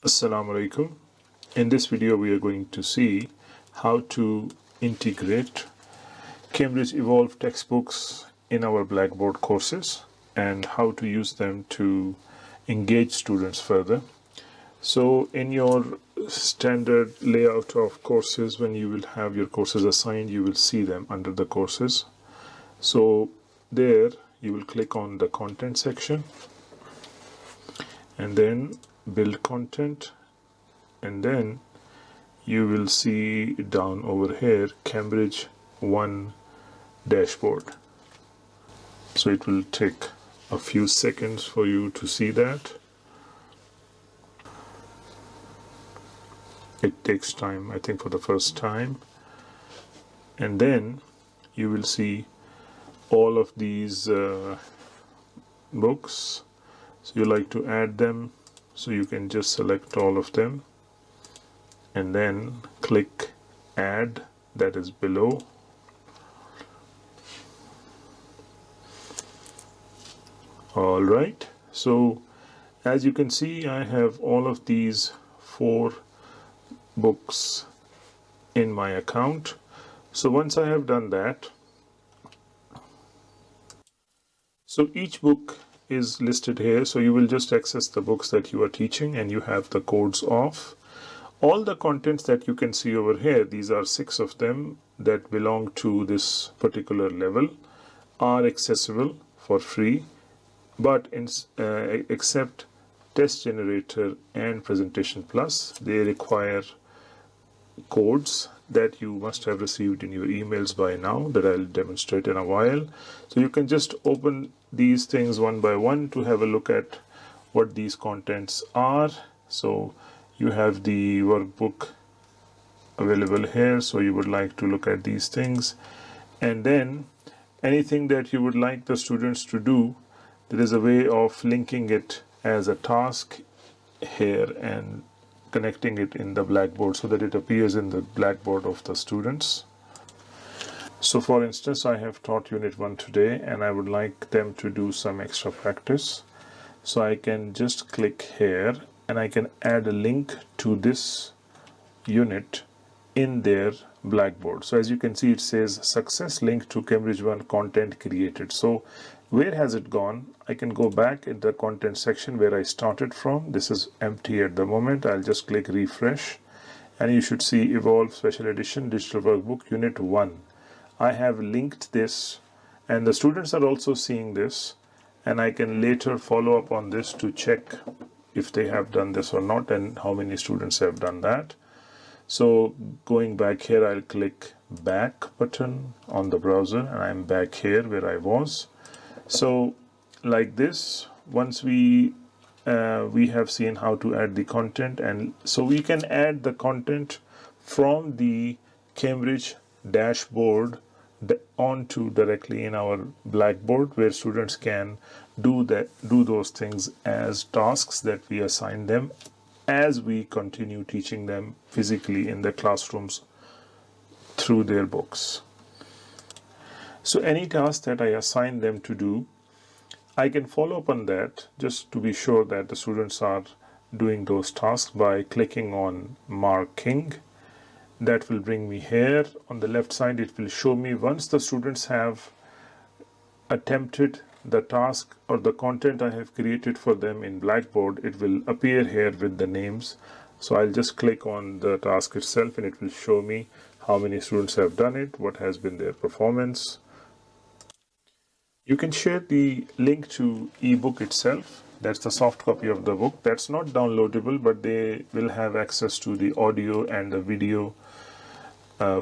Assalamu alaikum. In this video we are going to see how to integrate Cambridge Evolve textbooks in our Blackboard courses and how to use them to engage students further. So in your standard layout of courses, when you will have your courses assigned, you will see them under the courses. So there you will click on the content section and then build content, and then you will see down over here Cambridge 1 dashboard. So it will take a few seconds for you to see that. It takes time, I think, for the first time. And then you will see all of these books. So you like to add them, so you can just select all of them and then click add, that is below. All right, so as you can see, I have all of these 4 books in my account. So once I have done that, so each book is listed here, so you will just access the books that you are teaching and you have the codes of. All the contents that you can see over here, these are 6 of them that belong to this particular level, are accessible for free, but except Test Generator and Presentation Plus, they require codes that you must have received in your emails by now, that I'll demonstrate in a while. So you can just open these things one by one to have a look at what these contents are. So you have the workbook available here, so you would like to look at these things, and then anything that you would like the students to do, there is a way of linking it as a task here and connecting it in the Blackboard so that it appears in the Blackboard of the students. So for instance, I have taught Unit 1 today and I would like them to do some extra practice. So I can just click here and I can add a link to this unit in their Blackboard. So as you can see, it says success link to Cambridge 1 content created. So where has it gone? I can go back in the content section where I started from. This is empty at the moment. I'll just click refresh and you should see Evolve Special Edition Digital Workbook Unit 1. I have linked this and the students are also seeing this, and I can later follow up on this to check if they have done this or not and how many students have done that. So going back here, I'll click back button on the browser and I'm back here where I was. So like this, once we have seen how to add the content, and so we can add the content from the Cambridge dashboard onto directly in our Blackboard, where students can do those things as tasks that we assign them as we continue teaching them physically in the classrooms through their books. So any task that I assign them to do, I can follow up on that just to be sure that the students are doing those tasks by clicking on marking. That will bring me here. On the left side, it will show me once the students have attempted the task or the content I have created for them in Blackboard, it will appear here with the names. So I'll just click on the task itself and it will show me how many students have done it, what has been their performance. You can share the link to ebook itself. That's the soft copy of the book. That's not downloadable, but they will have access to the audio and the video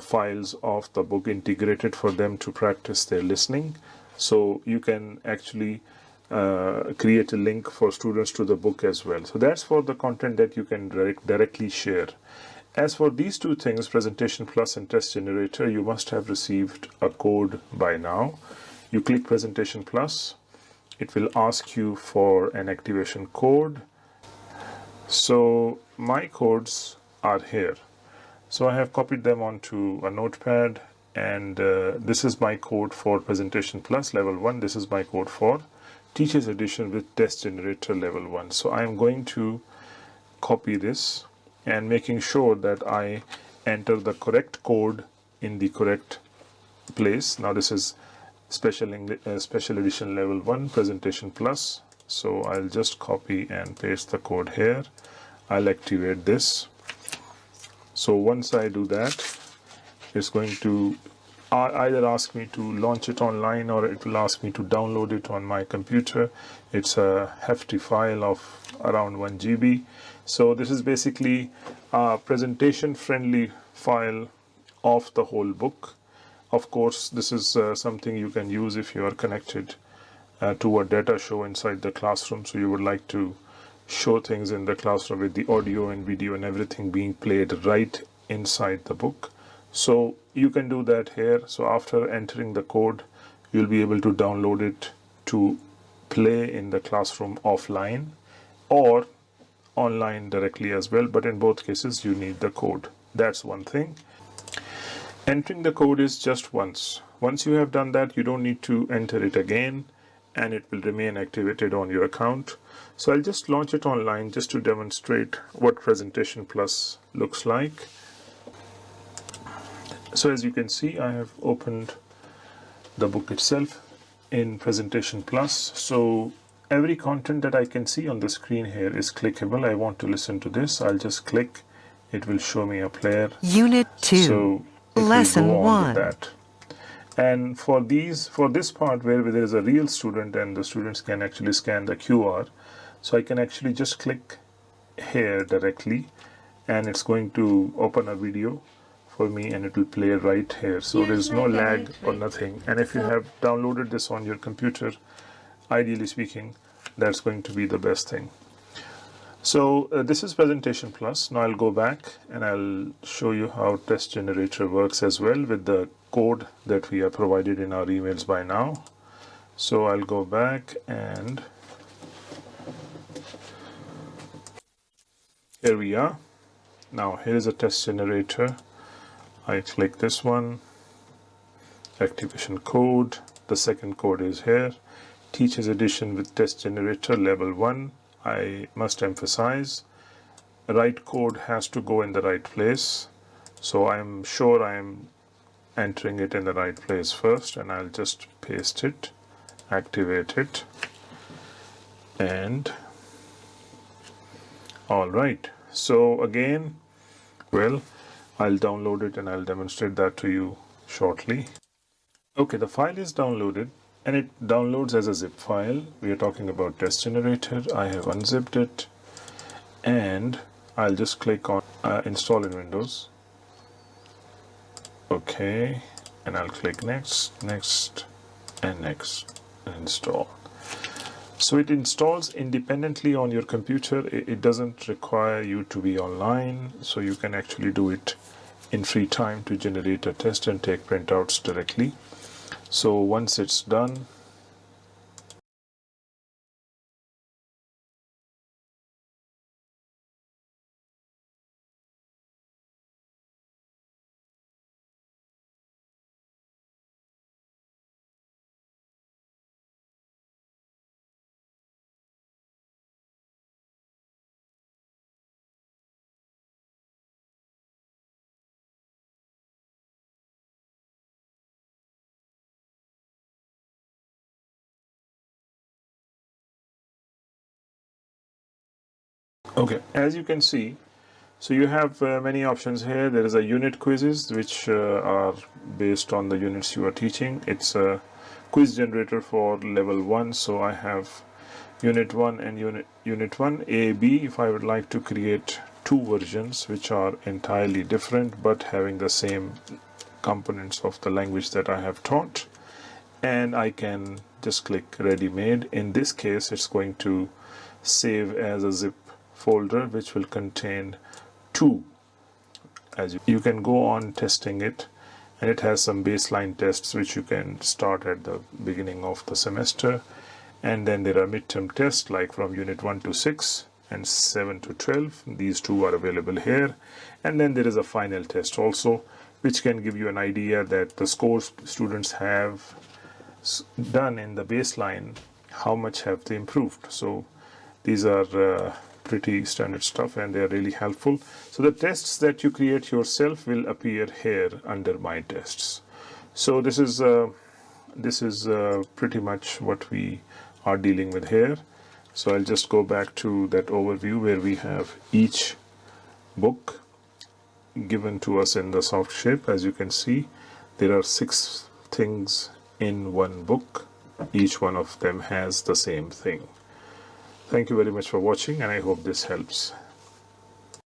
files of the book integrated for them to practice their listening. So you can actually create a link for students to the book as well. So that's for the content that you can directly share. As for these 2 things, Presentation Plus and Test Generator, you must have received a code by now. You click Presentation Plus, it will ask you for an activation code. So my codes are here. So I have copied them onto a notepad, and this is my code for Presentation Plus Level 1. This is my code for Teacher's Edition with Test Generator Level 1. So I'm going to copy this and making sure that I enter the correct code in the correct place. Now this is special edition level 1 presentation plus, so I'll just copy and paste the code here. I'll activate this. So once I do that, it's going to either ask me to launch it online, or it will ask me to download it on my computer. It's a hefty file of around 1 GB. So this is basically a presentation friendly file of the whole book. Of course, this is something you can use if you are connected to a data show inside the classroom. So you would like to show things in the classroom with the audio and video and everything being played right inside the book. So you can do that here. So after entering the code, you'll be able to download it to play in the classroom offline or online directly as well. But in both cases, you need the code. That's one thing. Entering the code is just once. Once you have done that, you don't need to enter it again, and it will remain activated on your account. So I'll just launch it online just to demonstrate what Presentation Plus looks like. So as you can see, I have opened the book itself in Presentation Plus. So every content that I can see on the screen here is clickable. I want to listen to this. I'll just click. It will show me a player. Unit 2. So Lesson 1. That. And for this part where there is a real student and the students can actually scan the QR, so I can actually just click here directly, and it's going to open a video for me and it will play right here. So there's no lag or nothing. And if you have downloaded this on your computer, ideally speaking, that's going to be the best thing. So this is Presentation Plus. Now I'll go back and I'll show you how Test Generator works as well with the code that we are provided in our emails by now. So I'll go back, and here we are. Now here is a Test Generator. I click this one, activation code. The second code is here. Teachers Edition with Test Generator level 1. I must emphasize, right code has to go in the right place. So I'm sure I'm entering it in the right place first, and I'll just paste it, activate it, and all right. So again, well, I'll download it and I'll demonstrate that to you shortly. Okay, the file is downloaded, and it downloads as a zip file. We are talking about Test Generator. I have unzipped it, and I'll just click on install in Windows. Okay, and I'll click next, next, and next, and install. So it installs independently on your computer. It doesn't require you to be online, so you can actually do it in free time to generate a test and take printouts directly. So once it's done, okay, as you can see, so you have many options here. There is a unit quizzes, which are based on the units you are teaching. It's a quiz generator for level 1. So I have unit 1 and unit 1 A, B. If I would like to create two versions which are entirely different but having the same components of the language that I have taught, and I can just click ready made. In this case, it's going to save as a zip folder which will contain two. As you can go on testing it, and it has some baseline tests which you can start at the beginning of the semester, and then there are midterm tests like from unit 1 to 6 and 7 to 12. These two are available here, and then there is a final test also, which can give you an idea that the scores students have done in the baseline, how much have they improved. So these are pretty standard stuff, and they are really helpful. So the tests that you create yourself will appear here under my tests. So this is pretty much what we are dealing with here. So I'll just go back to that overview where we have each book given to us in the soft shape. As you can see, there are 6 things in one book. Each one of them has the same thing. Thank you very much for watching, and I hope this helps.